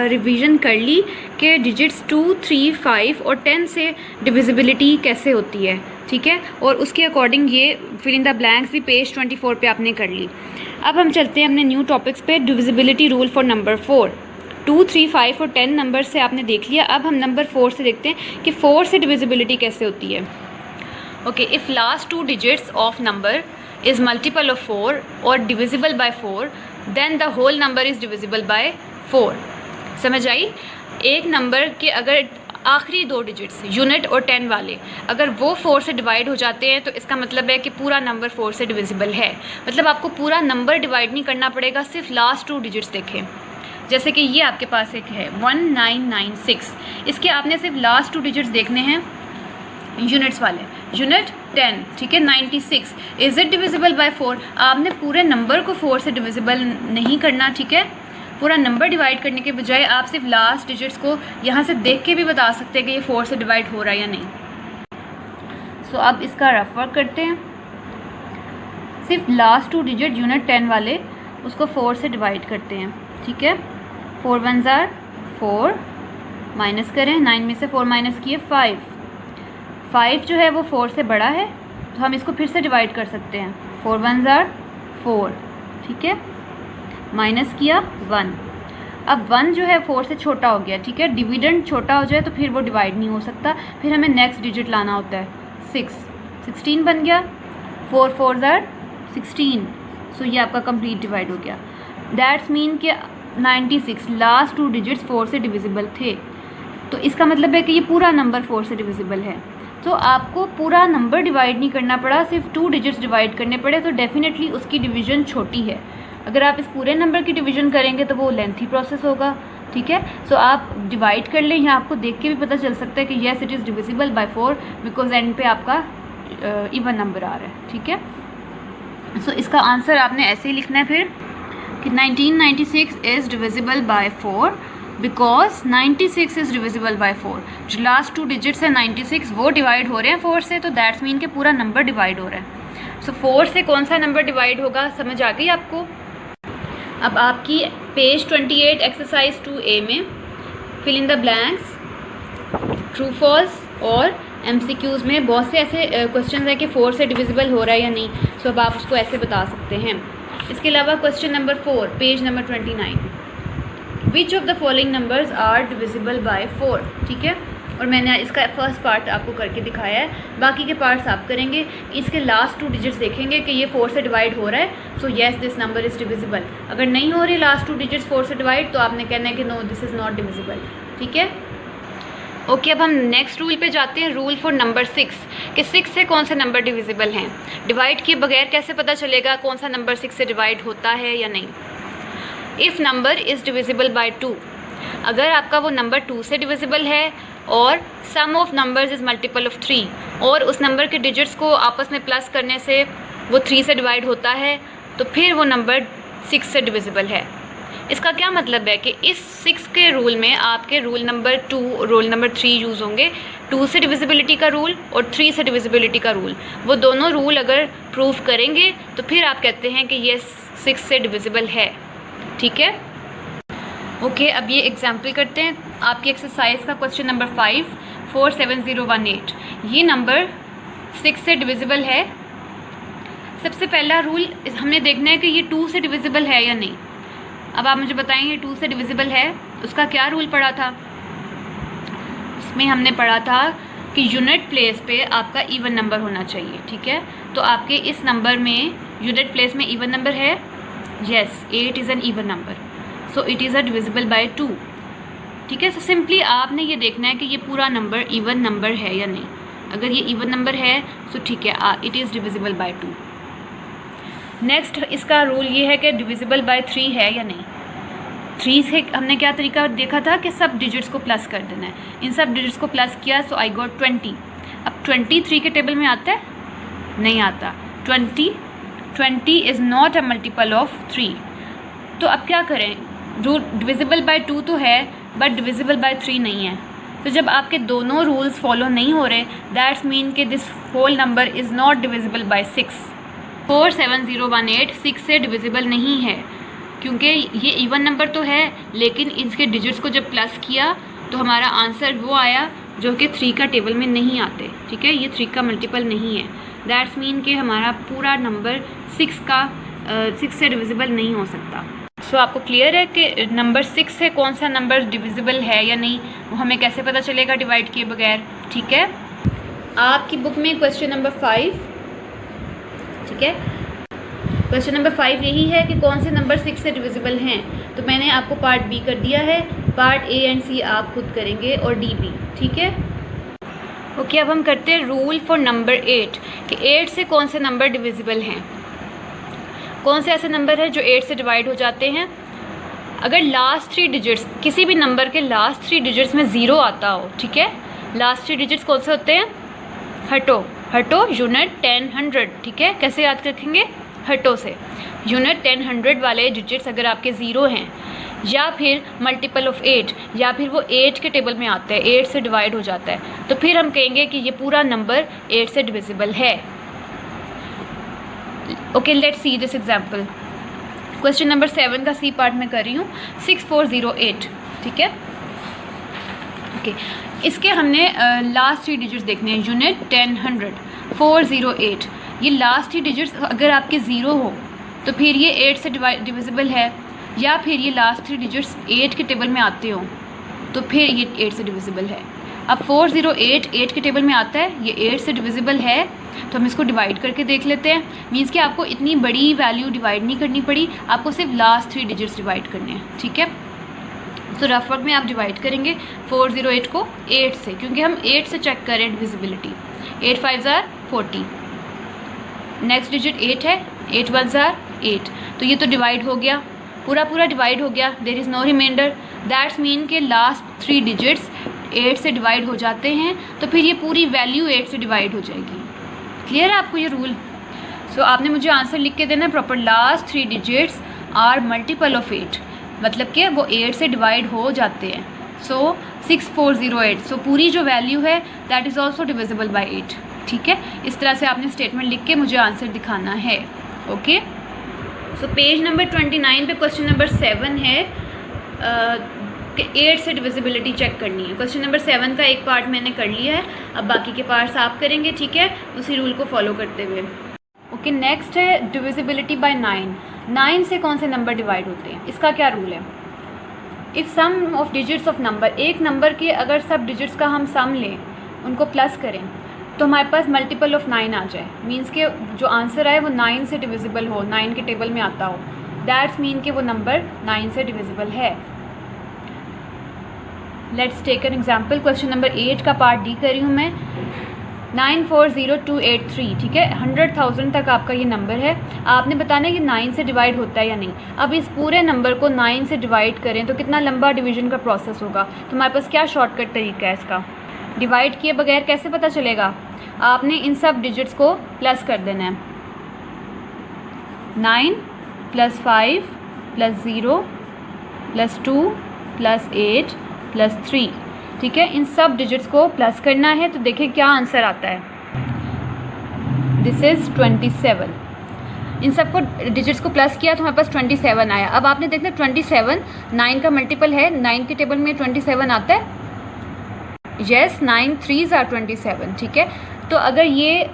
Revision कर ली कि digits 2, 3, 5 और 10 से डिविजिबिलिटी कैसे होती है, ठीक है, और उसके अकॉर्डिंग ये फिल इन द ब्लैंक्स भी पेज 24 पे आपने कर ली। अब हम चलते हैं अपने न्यू टॉपिक्स पे। Divisibility rule for number 4। 2, 3, 5 और 10 नंबर से आपने देख लिया। अब हम नंबर 4 से देखते हैं कि 4 से डिविजिबिलिटी कैसे होती है। Okay, if last 2 digits of number is multiple of 4 और divisible by 4 then the whole number is divisible by 4। समझ आई? एक नंबर के अगर आखिरी 2 डिजिट्स यूनिट और 10 वाले अगर वो 4 से डिवाइड हो जाते हैं तो इसका मतलब है कि पूरा नंबर 4 से डिविजिबल है। मतलब आपको पूरा नंबर डिवाइड नहीं करना पड़ेगा, सिर्फ लास्ट 2 डिजिट्स देखें। जैसे कि ये आपके पास एक है 1996, इसके आपने सिर्फ लास्ट 2 डिजिट्स देखने हैं यूनिट्स वाले। यूनिट 10, ठीक है, 96 इज़ इट डिविजिबल बाय 4। आपने पूरे नंबर को 4 से डिविजिबल नहीं करना, ठीक है। पूरा नंबर डिवाइड करने के बजाय आप सिर्फ लास्ट डिजिट्स को यहाँ से देख के भी बता सकते हैं कि ये 4 से डिवाइड हो रहा है या नहीं। सो अब इसका रफ वर्क करते हैं। सिर्फ लास्ट 2 डिजिट यूनिट 10 वाले उसको 4 से डिवाइड करते हैं, ठीक है। 4 1 ज़ार 4, माइनस करें, 9 में से 4 माइनस किए 5। 5 जो है वो 4 से बड़ा है तो हम इसको फिर से डिवाइड कर सकते हैं। 4 1 ज़ार 4, ठीक है, माइनस किया 1। अब 1 जो है 4 से छोटा हो गया, ठीक है। डिविडेंड छोटा हो जाए तो फिर वो डिवाइड नहीं हो सकता, फिर हमें नेक्स्ट डिजिट लाना होता है। 16 बन गया। 4 4 ज़ार 16, सो ये आपका कंप्लीट डिवाइड हो गया। दैट्स मीन कि 96 लास्ट 2 डिजिट्स 4 से डिविजिबल थे, तो इसका मतलब है कि ये पूरा नंबर 4 से डिविजिबल है। तो आपको पूरा नंबर डिवाइड नहीं करना पड़ा, सिर्फ 2 डिजिट्स डिवाइड करने पड़े, तो डेफिनेटली उसकी डिवीज़न छोटी है। अगर आप इस पूरे नंबर की डिवीज़न करेंगे तो वो लेंथी प्रोसेस होगा, ठीक है। सो आप डिवाइड कर लें, यहाँ आपको देख के भी पता चल सकता है कि yes it is divisible by 4 because and पे आपका इवन नंबर आ रहा है, ठीक है। सो इसका आंसर आपने ऐसे ही लिखना है फिर कि 1996 is divisible by 4 because 96 is divisible by 4। जो लास्ट 2 डिजिट्स है 96 वो डिवाइड हो रहे हैं 4 से, तो दैट्स मीन कि पूरा नंबर डिवाइड हो रहा है। सो 4 से कौन सा नंबर डिवाइड होगा, समझ आ गई आपको? अब आपकी पेज 28 एक्सरसाइज 2A में fill in the blanks, true false और MCQs में बहुत से ऐसे क्वेश्चन है कि 4 से डिविजिबल हो रहा है या नहीं। सो अब आप उसको ऐसे बता सकते हैं। इसके अलावा question number 4 page number 29, which of the following numbers are divisible by 4, ठीक है। और मैंने इसका फर्स्ट पार्ट आपको करके दिखाया है, बाकी के पार्ट्स आप करेंगे। इसके लास्ट 2 डिजिट्स देखेंगे कि ये 4 से डिवाइड हो रहा है, so yes this number is divisible. अगर नहीं हो रही लास्ट 2 डिजिट्स 4 से डिवाइड तो आपने कहना है कि no this is not divisible, ठीक है। ओके, अब हम नेक्स्ट रूल पे जाते हैं, रूल फॉर नंबर 6 कि 6 से कौन से नंबर डिविजिबल हैं। डिवाइड किए बगैर कैसे पता चलेगा कौन सा नंबर 6 से डिवाइड होता है या नहीं। If number is divisible bye 2, अगर आपका वो नंबर 2 से डिविजिबल है और sum of numbers is multiple of 3 और उस नंबर के डिजिट्स को आपस में प्लस करने से वो 3 से डिवाइड होता है, तो फिर वो नंबर 6 से डिविजिबल है। इसका क्या मतलब है कि इस 6 के रूल में आपके rule number 2 rule number 3 use होंगे। 2 से डिविजिबिलिटी का रूल और 3 से डिविजिबिलिटी का रूल, वो दोनों रूल अगर प्रूव करेंगे तो फिर आप कहते हैं कि ये 6 से डिविजिबल है, ठीक है। ओके, अब ये एग्जाम्पल करते हैं। आपकी एक्सरसाइज का क्वेश्चन नंबर 5 47018, ये नंबर 6 से डिविजिबल है। सबसे पहला रूल हमने देखना है कि ये 2 से डिविजिबल है या नहीं। अब आप मुझे बताएंगे 2 से डिविजिबल है, उसका क्या रूल पढ़ा था? इसमें हमने पढ़ा था कि यूनिट प्लेस पे आपका इवन नंबर होना चाहिए, ठीक है। तो आपके इस नंबर में यूनिट प्लेस में इवन नंबर है, yes 8 is an even number, so it is a divisible by 2, ठीक है। सो सिंपली आपने ये देखना है कि ये पूरा नंबर इवन नंबर है या नहीं। अगर ये इवन नंबर है तो ठीक है, it is divisible bye 2। Next इसका रूल ये है कि डिविजिबल बाय 3 है या नहीं। 3 से हमने क्या तरीका देखा था कि सब डिजिट्स को प्लस कर देना है। इन सब डिजिट्स को प्लस किया, सो आई गॉट 20। अब 23 के टेबल में आता है? नहीं आता। 20 is not a multiple of 3। तो अब क्या करें? रूल डिविजिबल बाय 2 तो है बट डिविजिबल बाय 3 नहीं है। तो जब आपके दोनों रूल्स फॉलो नहीं हो रहे, दैट्स मीन कि this whole number is not divisible by 6। 47018 6 से डिविजिबल नहीं है। क्योंकि ये इवन नंबर तो है लेकिन इसके डिजिट्स को जब प्लस किया तो हमारा आंसर वो आया जो कि 3 का टेबल में नहीं आते, ठीक है, ये 3 का मल्टीपल नहीं है। दैट्स मीन कि हमारा पूरा नंबर 6 से डिविजिबल नहीं हो सकता। सो आपको क्लियर है कि नंबर 6 से कौन सा नंबर डिविजिबल है या नहीं, वो हमें कैसे पता चलेगा डिवाइड किए बगैर, ठीक है। आपकी बुक में क्वेश्चन नंबर 5, ठीक है, क्वेश्चन नंबर 5 यही है कि कौन से नंबर 6 से डिविजिबल हैं। तो मैंने आपको पार्ट बी कर दिया है, पार्ट ए एंड सी आप खुद करेंगे और डी भी, ठीक है। ओके, अब हम करते हैं रूल फॉर नंबर 8 कि 8 से कौन से नंबर डिविजिबल हैं। कौन से ऐसे नंबर हैं जो 8 से डिवाइड हो जाते हैं। अगर लास्ट 3 डिजिट्स, किसी भी नंबर के लास्ट 3 डिजिट्स में 0 आता हो, ठीक है, लास्ट 3 डिजिट्स कौन से होते हैं, हटो यूनिट 10 100, ठीक है। कैसे याद रखेंगे, हटो से यूनिट 10 100 वाले डिजिट्स अगर आपके 0 हैं या फिर मल्टीपल ऑफ 8 या फिर वो 8 के टेबल में आता है, 8 से डिवाइड हो जाता है, तो फिर हम कहेंगे कि ये पूरा नंबर 8 से डिविजिबल है। Okay, let's see this example. Question number 7 का सी पार्ट में कर रही हूँ, 6408, ठीक है। ओके, इसके हमने लास्ट 3 डिजिट्स देखने हैं, यूनिट 10 100 408। ये लास्ट 3 डिजिट्स अगर आपके 0 हो तो फिर ये 8 से डिविजिबल है, या फिर ये लास्ट 3 डिजिट्स 8 के टेबल में आते हो तो फिर ये 8 से डिविजिबल है। अब 408 8 के टेबल में आता है, ये 8 से डिविजिबल है, तो हम इसको डिवाइड करके देख लेते हैं। मीन्स कि आपको इतनी बड़ी वैल्यू डिवाइड नहीं करनी पड़ी, आपको सिर्फ लास्ट 3 डिजिट्स डिवाइड करने हैं, ठीक है। तो रफ वर्क में आप डिवाइड करेंगे 408 को 8 से, क्योंकि हम 8 से चेक करें डिविजिबिलिटी। 8 5 ज़ार 40, नेक्स्ट डिजिट 8 है, 8 1 ज़ार 8, तो ये तो डिवाइड हो गया, पूरा डिवाइड हो गया, there is no reminder. That's mean के लास्ट 3 डिजिट्स 8 से डिवाइड हो जाते हैं, तो फिर ये पूरी वैल्यू 8 से डिवाइड हो जाएगी। क्लियर है आपको ये रूल। सो आपने मुझे आंसर लिख के देना है proper, last 3 digits are multiple of 8, मतलब कि वो 8 से डिवाइड हो जाते हैं। सो 6408, सो पूरी जो वैल्यू है that is also divisible by 8, ठीक है। इस तरह से आपने स्टेटमेंट लिख के मुझे आंसर दिखाना है। ओके, सो पेज नंबर 29 पे क्वेश्चन नंबर 7 है कि 8 से डिविजिबिलिटी चेक करनी है। क्वेश्चन नंबर 7 का एक पार्ट मैंने कर लिया है, अब बाकी के पार्ट्स आप करेंगे, ठीक है, उसी रूल को फॉलो करते हुए। ओके, नेक्स्ट है डिविजिबिलिटी बाय 9। 9 से कौन से नंबर डिवाइड होते हैं, इसका क्या रूल है। If sum of digits of number, एक नंबर के अगर सब डिजिट्स का हम सम लें, उनको प्लस करें, तो हमारे पास मल्टीपल ऑफ 9 आ जाए। मीन्स के जो आंसर आए वो 9 से डिविजिबल हो, 9 के टेबल में आता हो, दैट्स मीन के वो नंबर 9 से डिविजिबल है। Let's take an example. Question number 8 का पार्ट डी कर रही हूँ मैं, 940283, ठीक है, 100,000 तक आपका ये नंबर है। आपने बताना है कि 9 से डिवाइड होता है या नहीं। अब इस पूरे नंबर को 9 से डिवाइड करें तो कितना लंबा डिवीजन का प्रोसेस होगा। तो हमारे पास क्या शॉर्टकट तरीका है इसका, डिवाइड किए बगैर कैसे पता चलेगा, आपने इन सब डिजिट्स को प्लस कर देना है। 9 + 5 + 0 + 2 + 8 + 3, ठीक है, इन सब डिजिट्स को प्लस करना है। तो देखिए क्या आंसर आता है, दिस इज़ 27। इन सबको डिजिट्स को प्लस किया तो हमारे पास 27 आया। अब आपने देखना 27 9 का मल्टीपल है, 9 के टेबल में 27 आता है, येस, 9 3s are 27, ठीक है। तो अगर ये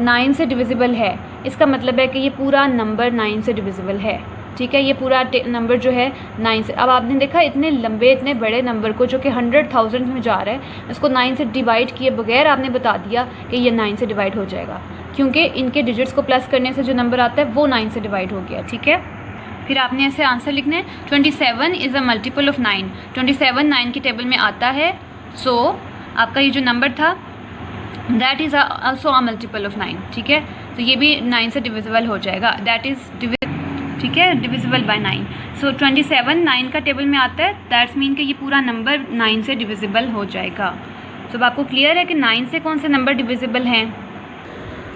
9 से डिविजिबल है, इसका मतलब है कि ये पूरा नंबर 9 से डिविजिबल है, ठीक है। ये पूरा नंबर जो है 9 से, अब आपने देखा इतने लंबे इतने बड़े नंबर को जो कि 100,000 में जा रहा है, इसको 9 से डिवाइड किए बगैर आपने बता दिया कि ये 9 से डिवाइड हो जाएगा, क्योंकि इनके डिजिट्स को प्लस करने से जो नंबर आता है वो 9 से डिवाइड हो गया, ठीक है। फिर आपने ऐसे आंसर लिखना है 27 इज़ अ मल्टीपल ऑफ 9, 27 9 के टेबल में आता है। सो आपका ये जो नंबर था that is also a multiple of 9, ठीक है। तो ये भी 9 से डिविजिबल हो जाएगा, दैट इज़ ठीक है, डिविजिबल बाय 9। सो 27 9 का टेबल में आता है, दैट्स मीन कि ये पूरा नंबर 9 से डिविजिबल हो जाएगा। तो अब आपको क्लियर है कि 9 से कौन से नंबर डिविजिबल हैं।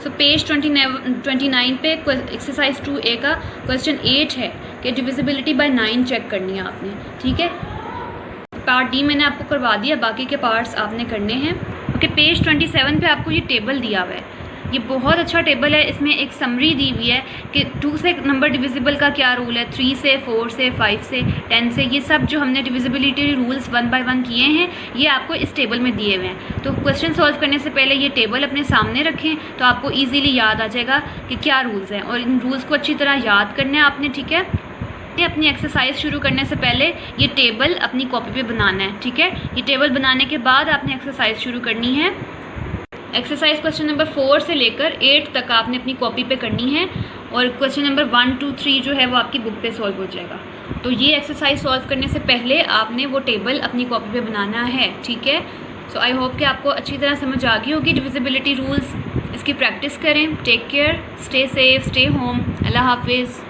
सो पेज 29 पे एक्सरसाइज 2A का क्वेश्चन 8 है कि डिविजिबिलिटी बाय 9 चेक करनी है आपने, ठीक है। पार्ट डी मैंने आपको करवा दिया, बाकी के पार्ट्स आपने करने हैं। ओके, पेज 27 पे आपको ये टेबल दिया हुआ है, ये बहुत अच्छा टेबल है। इसमें एक समरी दी हुई है कि 2 से नंबर डिविजिबल का क्या रूल है, 3 से, 4 से, 5 से, 10 से, ये सब जो हमने डिविजिबिलिटी रूल्स 1 बाय 1 किए हैं ये आपको इस टेबल में दिए हुए हैं। तो क्वेश्चन सॉल्व करने से पहले ये टेबल अपने सामने रखें तो आपको ईजीली याद आ जाएगा कि क्या रूल्स हैं, और इन रूल्स को अच्छी तरह याद करना है आपने, ठीक है। अपनी एक्सरसाइज शुरू करने से पहले ये टेबल अपनी कॉपी पे बनाना है, ठीक है। ये टेबल बनाने के बाद आपने एक्सरसाइज शुरू करनी है। एक्सरसाइज क्वेश्चन नंबर 4 से लेकर 8 तक आपने अपनी कॉपी पे करनी है, और क्वेश्चन नंबर 1, 2, 3 जो है वो आपकी बुक पे सॉल्व हो जाएगा। तो ये एक्सरसाइज सॉल्व करने से पहले आपने वो टेबल अपनी कॉपी पे बनाना है, ठीक है। सो आई होप कि आपको अच्छी तरह समझ आ गई होगी डिविजिबिलिटी रूल्स। इसकी प्रैक्टिस करें। Take care, stay safe, stay home. अल्लाह हाफिज़।